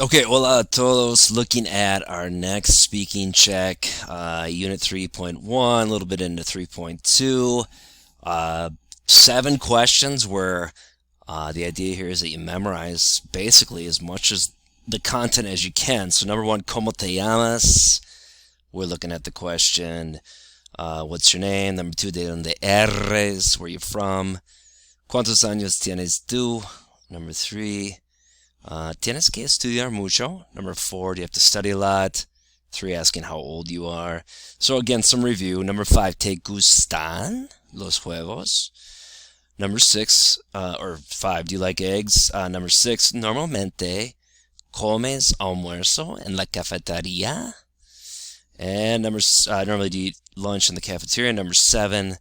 Okay, hola a todos. Looking at our next speaking check, Unit 3.1, a little bit into 3.2. Uh, 7 questions where the idea here is that you memorize basically as much as the content as you can. So, number one, ¿Cómo te llamas? We're looking at the question, what's your name? Number two, ¿De dónde eres? Where you from? ¿Cuántos años tienes tú? Number three, tienes que estudiar mucho. Number four, do you have to study a lot? Three, asking how old you are. So again, some review. Number five, ¿te gustan los huevos? Number six, or five, do you like eggs? Number six, normalmente comes almuerzo en la cafetería? And normally do you eat lunch in the cafeteria? Number seven,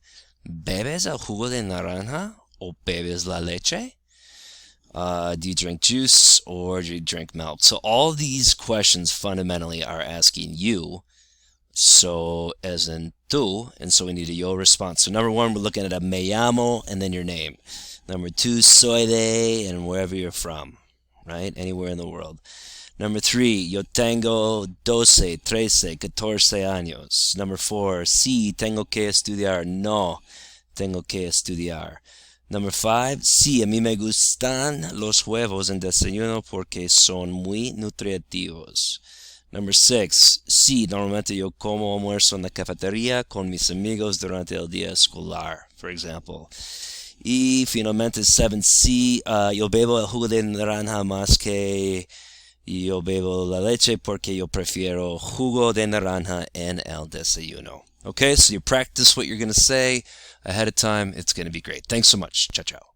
¿bebes el jugo de naranja o bebes la leche? Do you drink juice or do you drink milk? So all these questions fundamentally are asking you, so as in tú, and so we need a yo response. So number one, we're looking at a me llamo and then your name. Number two, soy de, and wherever you're from, right? Anywhere in the world. Number three, yo tengo 12, 13, 14 años. Number four, sí, tengo que estudiar. No, tengo que estudiar. Number five, sí, a mí me gustan los huevos en desayuno porque son muy nutritivos. Number six, sí, normalmente yo como almuerzo en la cafetería con mis amigos durante el día escolar, for example. Y finalmente, seven, sí, yo bebo el jugo de naranja más que yo bebo la leche porque yo prefiero jugo de naranja en el desayuno. Okay, so you practice what you're going to say ahead of time. It's going to be great. Thanks so much. Ciao, ciao.